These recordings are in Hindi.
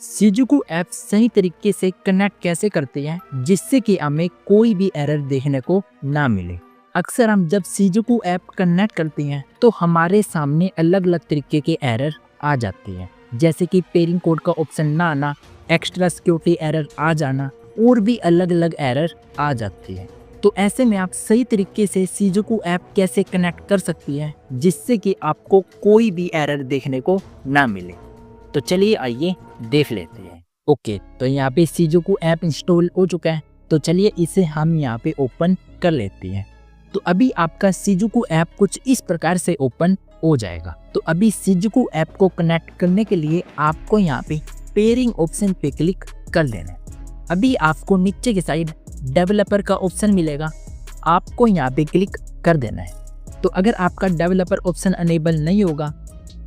सीजुकू ऐप सही तरीके से कनेक्ट कैसे करते हैं जिससे कि हमें कोई भी एरर देखने को ना मिले। अक्सर हम जब सीजुकू ऐप कनेक्ट करते हैं तो हमारे सामने अलग अलग तरीके के एरर आ जाते हैं, जैसे कि पेयरिंग कोड का ऑप्शन ना आना, एक्स्ट्रा सिक्योरिटी एरर आ जाना और भी अलग अलग एरर आ जाती है। तो ऐसे में आप सही तरीके से सीजुकू ऐप कैसे कनेक्ट कर सकती हैं जिससे कि आपको कोई भी एरर देखने को ना मिले। तो चलिए आइए देख लेते हैं। ओके, तो यहाँ पे सीजुकू ऐप इंस्टॉल हो चुका है, तो चलिए इसे हम यहाँ पे ओपन कर लेते हैं। तो अभी आपका सीजुकू ऐप कुछ इस प्रकार से ओपन हो जाएगा। तो अभी सीजुकू ऐप को कनेक्ट करने के लिए आपको यहाँ पे पेयरिंग ऑप्शन पे क्लिक कर लेना है। अभी आपको नीचे की साइड डेवलपर का ऑप्शन मिलेगा, आपको यहाँ पे क्लिक कर देना है। तो अगर आपका डेवलपर ऑप्शन अनेबल नहीं होगा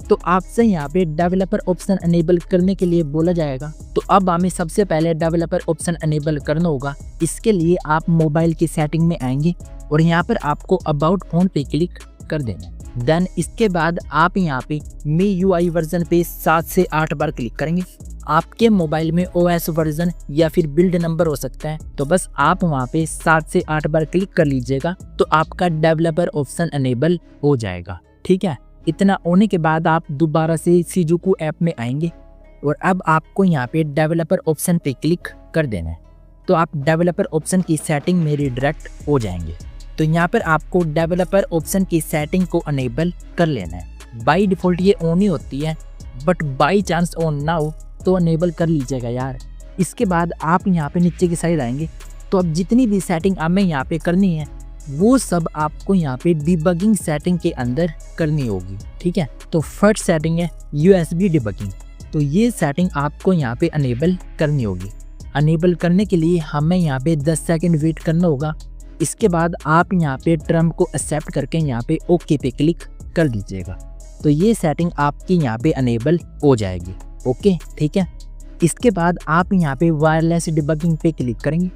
तो आपसे यहाँ पे डेवलपर ऑप्शन अनेबल करने के लिए बोला जाएगा। तो अब हमें सबसे पहले डेवलपर ऑप्शन अनेबल करना होगा। इसके लिए आप मोबाइल की सेटिंग में आएंगे और यहाँ पर आपको अबाउट फोन पे क्लिक कर देना है। देन इसके बाद आप यहाँ पे MIUI वर्जन पे 7 से 8 बार क्लिक करेंगे। आपके मोबाइल में OS वर्जन या फिर बिल्ड नंबर हो सकता है, तो बस आप वहाँ पे 7 से 8 बार क्लिक कर लीजिएगा तो आपका डेवलपर ऑप्शन अनेबल हो जाएगा। ठीक है, इतना होने के बाद आप दोबारा से सीजुकू ऐप में आएंगे और अब आपको यहाँ पे डेवलपर ऑप्शन पे क्लिक कर देना है। तो आप डेवलपर ऑप्शन की सेटिंग में रिडायरेक्ट हो जाएंगे। तो यहाँ पर आपको डेवलपर ऑप्शन की सेटिंग को अनेबल कर लेना है। बाय डिफ़ॉल्ट ये ऑन ही होती है, बट बाई चांस ऑन ना हो तो अनेबल कर लीजिएगा यार। इसके बाद आप यहाँ पे नीचे की साइड आएंगे तो अब जितनी भी सेटिंग हमें यहाँ पे करनी है वो सब आपको यहाँ पे डिबगिंग सेटिंग के अंदर करनी होगी। ठीक है, तो फर्स्ट सेटिंग है USB डिबगिंग। तो ये सेटिंग आपको यहाँ पे अनेबल करनी होगी। अनेबल करने के लिए हमें यहाँ पे 10 सेकंड वेट करना होगा। इसके बाद आप यहाँ पे टर्म को एक्सेप्ट करके यहाँ पे ओके पे क्लिक कर दीजिएगा। तो ये सेटिंग आपकी यहाँ पे अनेबल हो जाएगी। ओके, ठीक है। इसके बाद आप यहाँ पे वायरलेस डिबगिंग पे क्लिक करेंगे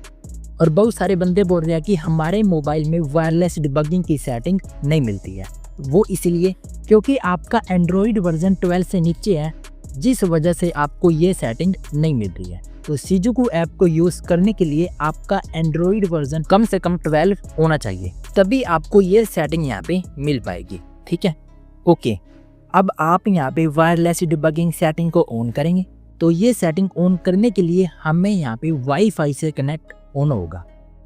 और बहुत सारे बंदे बोल रहे हैं कि हमारे मोबाइल में वायरलेस डिबगिंग की सेटिंग नहीं मिलती है। वो इसलिए क्योंकि आपका एंड्रॉयड वर्जन 12 से नीचे है, जिस वजह से आपको ये सेटिंग नहीं मिल रही है। तो सीजुकू ऐप को यूज़ करने के लिए आपका एंड्रॉयड वर्जन कम से कम 12 होना चाहिए, तभी आपको ये सेटिंग यहाँ पे मिल पाएगी। ठीक है, ओके। अब आप यहाँ पे वायरलेस डिबगिंग सेटिंग को ऑन करेंगे। तो ये सेटिंग ऑन करने के लिए हमें यहाँ पे वाईफाई से कनेक्ट ऑन होगा,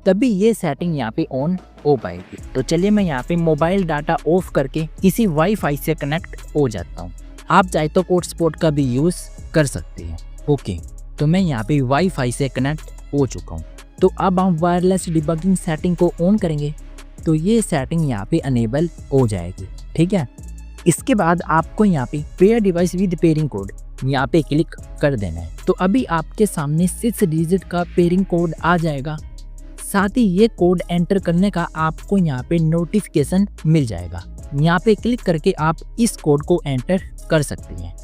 तभी ये सेटिंग यहाँ पे ऑन हो पाएगी। तो चलिए मैं यहाँ पे मोबाइल डाटा ऑफ करके किसी वाईफाई से कनेक्ट हो जाता हूँ। आप चाहे तो हॉटस्पॉट का भी यूज़ कर सकते हैं। ओके, तो मैं यहाँ पे वाईफाई से कनेक्ट हो चुका हूँ। तो अब हम वायरलेस डिबगिंग सेटिंग को ऑन करेंगे तो ये सेटिंग यहाँ पे अनेबल हो जाएगी। ठीक है, इसके बाद आपको यहाँ पे pair device with pairing code यहाँ पे क्लिक कर देना है। तो अभी आपके सामने 6 डिजिट का पेयरिंग कोड आ जाएगा। साथ ही ये कोड एंटर करने का आपको यहाँ पे नोटिफिकेशन मिल जाएगा। यहाँ पे क्लिक करके आप इस कोड को एंटर कर सकते हैं।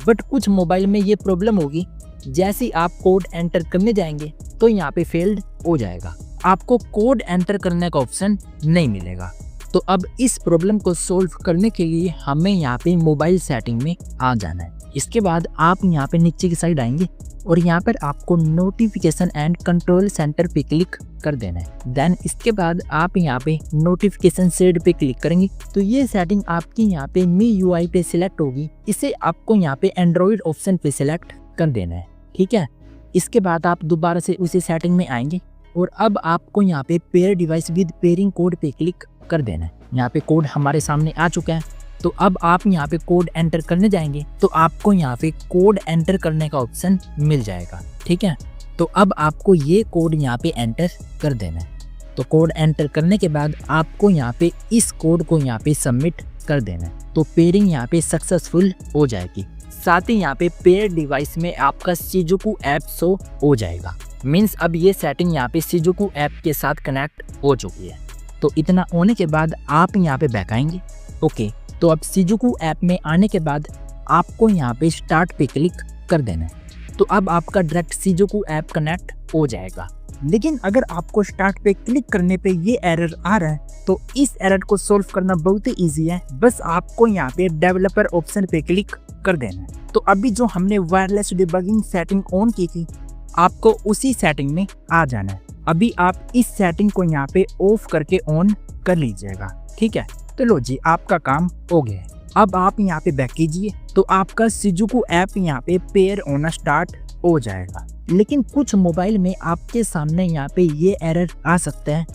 बट कुछ मोबाइल में ये प्रॉब्लम होगी, जैसे आप कोड एंटर करने जाएंगे तो यहाँ पे फेल्ड हो जाएगा, आपको कोड एंटर करने का ऑप्शन नहीं मिलेगा। तो अब इस प्रॉब्लम को सॉल्व करने के लिए हमें यहाँ पे मोबाइल सेटिंग में आ जाना है। इसके बाद आप यहाँ पे नीचे की साइड आएंगे और यहाँ पर आपको नोटिफिकेशन एंड कंट्रोल सेंटर पे क्लिक कर देना है। देन इसके बाद आप यहाँ पे नोटिफिकेशन शेड पे क्लिक करेंगे तो ये सेटिंग आपकी यहाँ पे MIUI पे सिलेक्ट होगी। इसे आपको यहाँ पे एंड्रॉयड ऑप्शन पे सिलेक्ट कर देना है। ठीक है, इसके बाद आप दोबारा से उसी सेटिंग में आएंगे और अब आपको यहाँ पे pair device with pairing code पे क्लिक कर देना है। यहाँ पे कोड हमारे सामने आ चुका है। तो अब आप यहाँ पे कोड एंटर करने जाएंगे तो आपको यहाँ पे कोड एंटर करने का ऑप्शन मिल जाएगा। ठीक है, तो अब आपको ये कोड यहाँ पे एंटर कर देना है। तो कोड एंटर करने के बाद आपको यहाँ पे इस कोड को यहाँ पे सबमिट कर देना है। तो पेयरिंग यहाँ पे सक्सेसफुल हो जाएगी। साथ ही यहाँ पे पेयर डिवाइस में आपका सीजुकू ऐप शो हो जाएगा। मीन्स अब ये सेटिंग यहाँ पे सीजुकू ऐप के साथ कनेक्ट हो चुकी है। तो इतना होने के बाद आप यहाँ पे बैक आएंगे। ओके, तो अब सीजुकू ऐप में आने के बाद आपको यहाँ पे स्टार्ट पे क्लिक कर देना है। तो अब आपका डायरेक्ट सीजुकू ऐप कनेक्ट हो जाएगा। लेकिन अगर आपको स्टार्ट पे क्लिक करने पे ये एरर आ रहा है तो इस एरर को सॉल्व करना बहुत ही ईजी है। बस आपको यहाँ पे डेवलपर ऑप्शन पे क्लिक कर देना है। तो अभी जो हमने वायरलेस डिबगिंग सेटिंग ऑन की थी, आपको उसी सेटिंग में आ जाना है। अभी आप इस सेटिंग को यहाँ पे ऑफ करके ऑन कर लीजिएगा, ठीक है। तो लो जी, आपका काम हो गया है। अब आप यहाँ पे बैक कीजिए तो आपका शिजुकू ऐप यहाँ पे पेयर होना स्टार्ट हो जाएगा। लेकिन कुछ मोबाइल में आपके सामने यहाँ पे ये एरर आ सकता है,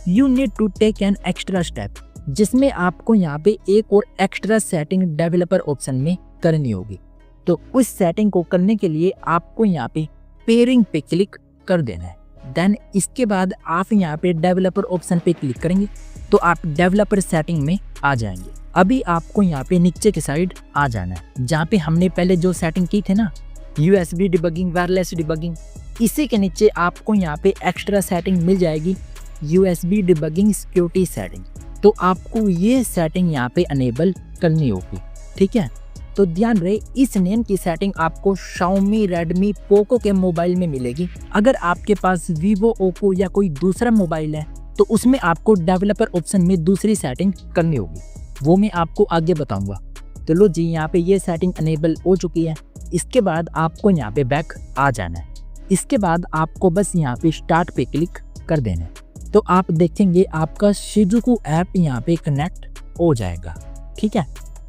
you need to take an extra step, जिसमें आपको यहाँ पे एक और एक्स्ट्रा सेटिंग डेवलपर ऑप्शन में करनी होगी। तो उस सेटिंग को करने के लिए आपको यहाँ पे पेयरिंग पे क्लिक कर देना है। देन इसके बाद आप यहाँ पे डेवलपर ऑप्शन पे क्लिक करेंगे तो आप डेवलपर सेटिंग में आ जाएंगे। अभी आपको यहाँ पे नीचे की साइड आ जाना है, जहाँ पे हमने पहले जो सेटिंग की थी ना, USB डिबगिंग, वायरलेस डिबगिंग, इसी के नीचे आपको यहाँ पे एक्स्ट्रा सेटिंग मिल जाएगी, USB डिबगिंग सिक्योरिटी सेटिंग। तो आपको ये सेटिंग यहाँ पे अनेबल करनी होगी, ठीक है। तो ध्यान रहे, इस नेम की सेटिंग आपको Xiaomi, Redmi, Poco के मोबाइल में मिलेगी। अगर आपके पास Vivo, Oppo या कोई दूसरा मोबाइल है तो उसमें आपको डेवलपर ऑप्शन में दूसरी सेटिंग करनी होगी, वो मैं आपको आगे बताऊंगा। तो लो जी, यहाँ पे ये सेटिंग अनेबल हो चुकी है। इसके बाद आपको यहाँ पे बैक आ जाना है। इसके बाद आपको बस यहाँ पे स्टार्ट पे क्लिक कर देना है। तो आप देखेंगे आपका शिजुकू ऐप यहाँ पे कनेक्ट हो जाएगा, ठीक है।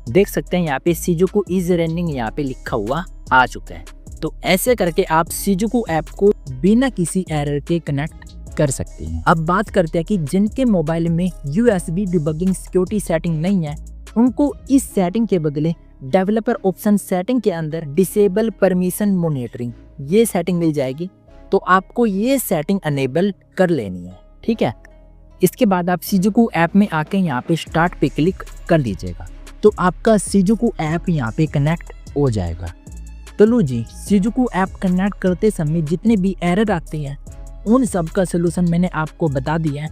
देख सकते हैं यहाँ पे शिजुकू इज रनिंग यहाँ पे लिखा हुआ आ चुका है। तो ऐसे करके आप शिजुकू ऐप को बिना किसी एरर के कनेक्ट कर सकते हैं। अब बात करते हैं कि जिनके मोबाइल में USB डिबगिंग सिक्योरिटी सेटिंग नहीं है, उनको इस सेटिंग के बदले डेवलपर ऑप्शन सेटिंग के अंदर डिसेबल परमिशन मॉनिटरिंग ये सेटिंग मिल जाएगी। तो आपको ये सेटिंग अनेबल कर लेनी है, ठीक है। इसके बाद आप शिजुकू ऐप में आके यहाँ पे स्टार्ट पे क्लिक कर दीजिएगा तो आपका शिजुकू ऐप यहाँ पे कनेक्ट हो जाएगा। तो लो जी, शिजुकू ऐप कनेक्ट करते समय जितने भी एरर आते हैं उन सब का सलूशन मैंने आपको बता दिया है।